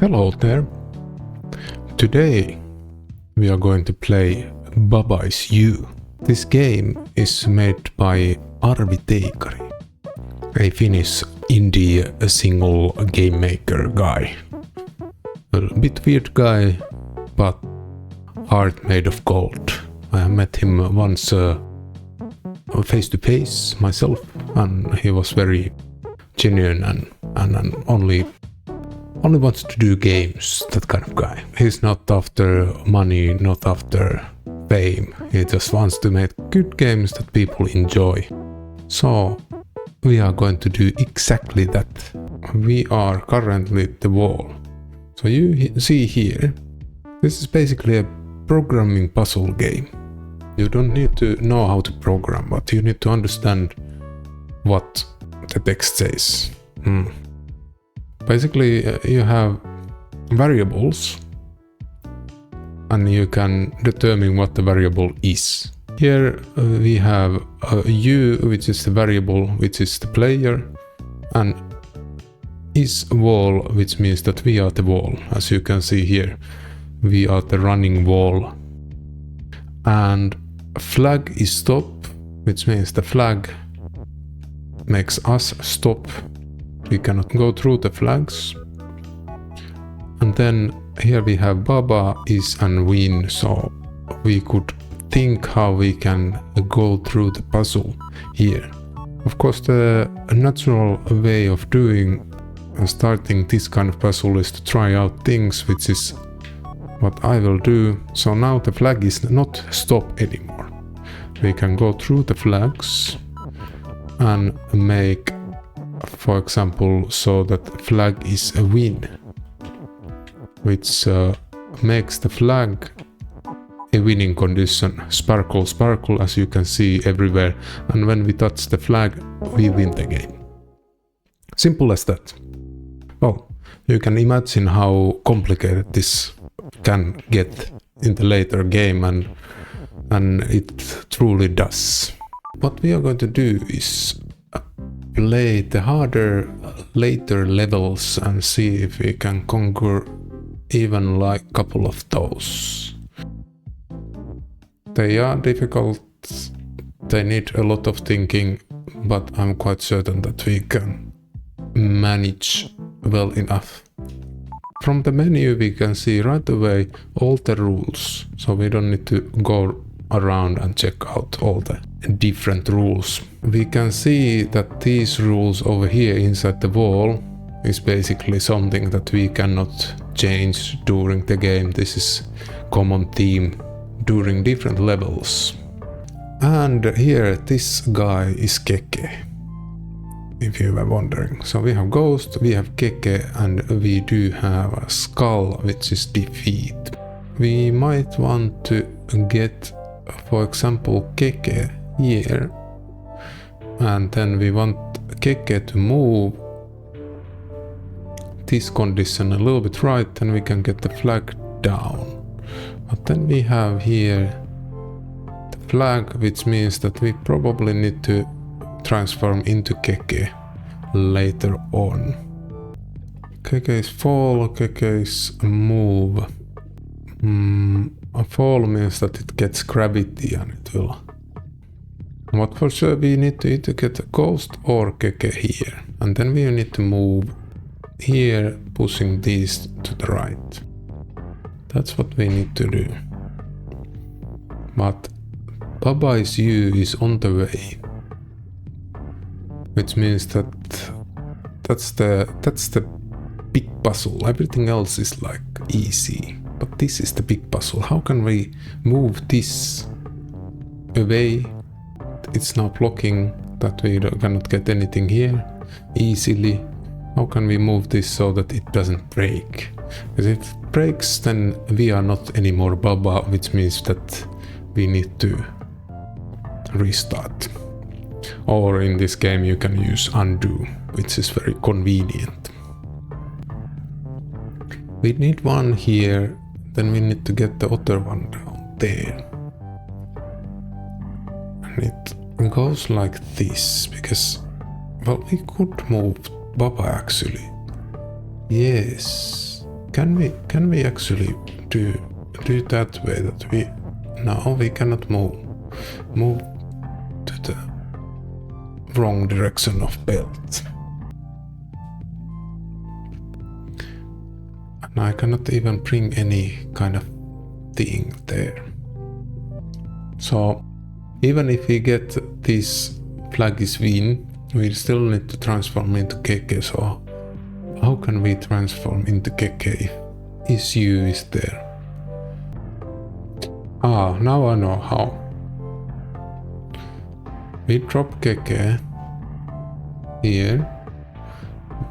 Hello there. Today we are going to play Baba Is You. This game is made by Arvi Teikari, a Finnish indie single game maker guy. A bit weird guy, but heart made of gold. I met him once face to face myself, and he was very genuine and only wants to do games, that kind of guy. He's not after money, not after fame. He just wants to make good games that people enjoy. So we are going to do exactly that. We are currently at the wall. So you see here, this is basically a programming puzzle game. You don't need to know how to program, but you need to understand what the text says. Basically, you have variables and you can determine what the variable is. Here we have U, which is the variable, which is the player, and is wall, which means that we are the wall. As you can see here, we are the running wall. And flag is stop, which means the flag makes us stop. We cannot go through the flags. And then here we have Baba is and win, so we could think how we can go through the puzzle here. Of course, the natural way of doing and starting this kind of puzzle is to try out things, which is what I will do. So now the flag is not stop anymore. We can go through the flags and make, for example, so that flag is a win, which makes the flag a winning condition. Sparkle, sparkle, as you can see everywhere. And when we touch the flag, we win the game. Simple as that. Well, you can imagine how complicated this can get in the later game, and it truly does. What we are going to do is play the harder later levels and see if we can conquer even like a couple of those. They are difficult, they need a lot of thinking, but I'm quite certain that we can manage well enough. From the menu we can see right away all the rules, so we don't need to go around and check out all the different rules. We can see that these rules over here inside the wall is basically something that we cannot change during the game. This is common theme during different levels. And here this guy is Keke, if you were wondering. So we have Ghost, we have Keke, and we do have a skull, which is defeat. We might want to get, for example, Keke here, and then we want Keke to move this condition a little bit right, and we can get the flag down. But then we have here the flag, which means that we probably need to transform into Keke later on. Keke is fall, Keke is move. A fall means that it gets gravity and it will. But for sure we need to either get a Ghost or Keke here. And then we need to move here, pushing these to the right. That's what we need to do. But Baba Is You is on the way. Which means that that's the big puzzle. Everything else is like easy. But this is the big puzzle. How can we move this away? It's now blocking that we cannot get anything here easily. How can we move this so that it doesn't break? Because if it breaks, then we are not anymore Baba, which means that we need to restart. Or in this game you can use undo, which is very convenient. We need one here, then we need to get the other one down there. And it goes like this, because, well, we could move Baba actually. Yes, Can we actually do it that way that we cannot move to the wrong direction of belt. And I cannot even bring any kind of thing there. So even if we get this flag is win, we still need to transform into Keke. So how can we transform into Keke if issue is there? Ah, now I know how. We drop Keke here.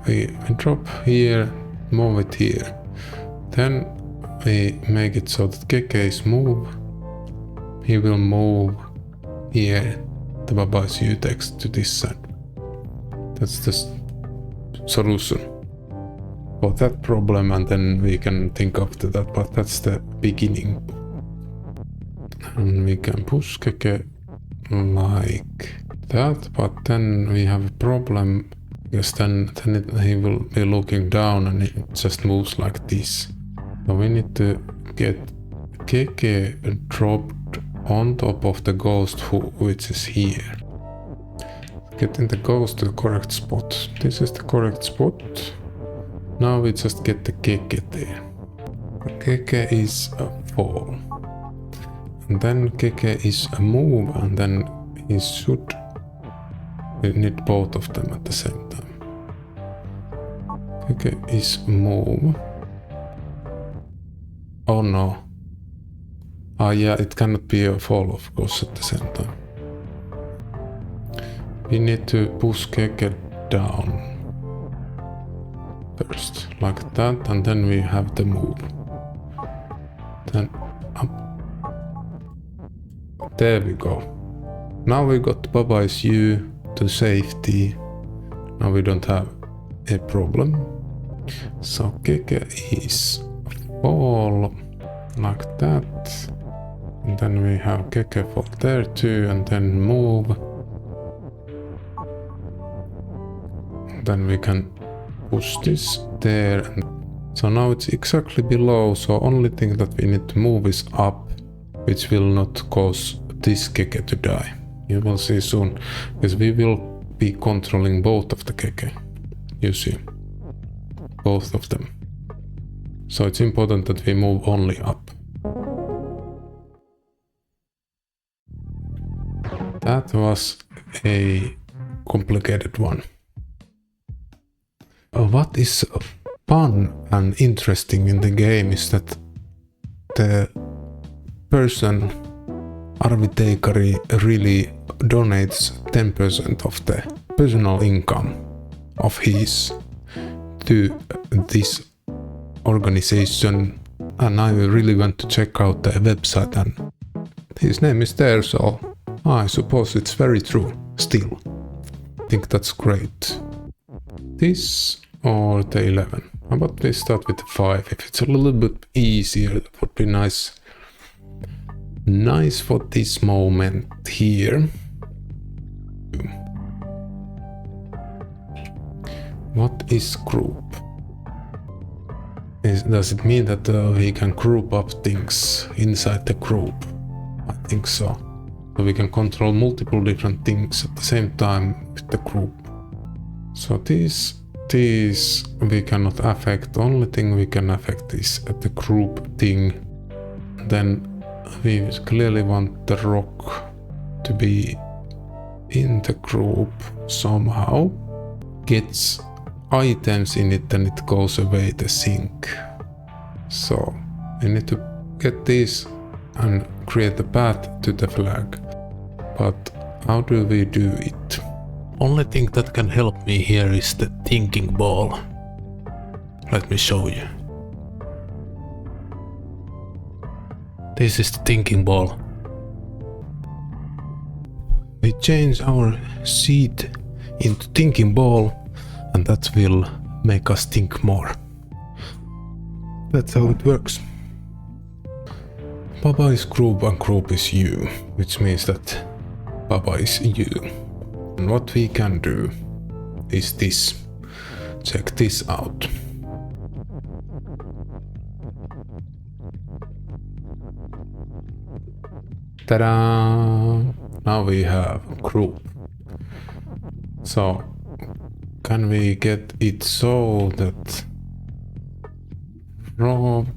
We drop here, move it here. Then we make it so that Keke is move. He will move here the Baba's U text to this side. That's the solution for that problem, and then we can think after that, but that's the beginning. And we can push Keke like that, but then we have a problem because then he will be looking down and it just moves like this. So we need to get Keke dropped on top of the ghost which is here. Getting the ghost to the correct spot. This is the correct spot. Now we just get the Keke there. Keke is a fall. And then Keke is a move, and then we need both of them at the same time. Keke is move. Oh no. Ah yeah, it cannot be a fall of course at the same time. We need to push Keke down first, like that, and then we have the move. Then up. There we go. Now we got Baba's U to safety. Now we don't have a problem. So Keke is fall like that. And then we have Keke fall there too, and then move. Then we can push this there. And so now it's exactly below, so only thing that we need to move is up, which will not cause this Keke to die. You will see soon, because we will be controlling both of the Keke. You see, both of them. So it's important that we move only up. That was a complicated one. What is fun and interesting in the game is that the person, Arvi Teikari, really donates 10% of the personal income of his to this organization, and I really want to check out the website, and his name is there, so I suppose it's very true still. I think that's great. This or the 11? How about we start with the 5? If it's a little bit easier, that would be nice. Nice for this moment here. What is group? Does it mean that we can group up things inside the group? I think so. So we can control multiple different things at the same time with the group. So these we cannot affect. The only thing we can affect is at the group thing. Then we clearly want the rock to be in the group somehow. Gets items in it, then it goes away the sync. So we need to get this and create a path to the flag. But how do we do it? Only thing that can help me here is the thinking ball. Let me show you. This is the thinking ball. We change our seed into thinking ball, and that will make us think more. That's how it works. Baba is group and group is you, which means that Baba is you. And what we can do is this. Check this out. Ta-da! Now we have group. So can we get it so that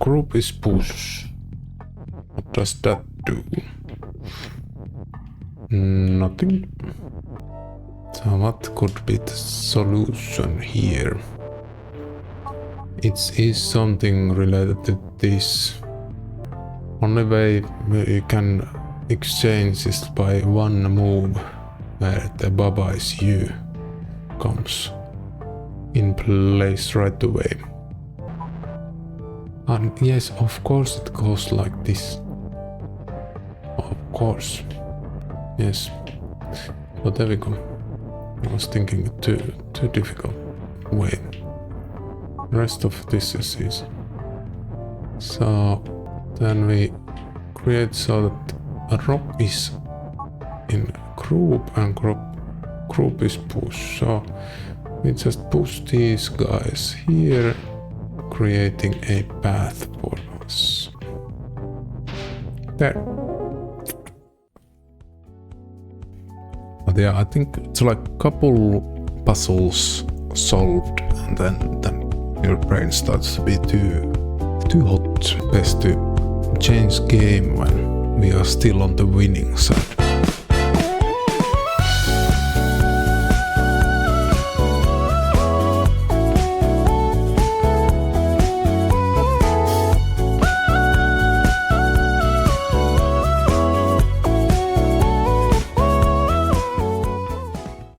group is push? What does that do? Nothing. So what could be the solution here? It is something related to this. Only way we can exchange is by one move where the Baba is you comes in place right away. And yes, of course it goes like this. Of course. Yes. So there we go. I was thinking too difficult. Wait. The rest of this is easy. So then we create so that a rock is in group and group is push. So we just push these guys here, creating a path for us. There. But yeah, I think it's like a couple puzzles solved, and then your brain starts to be too hot. Best to change game when we are still on the winning side.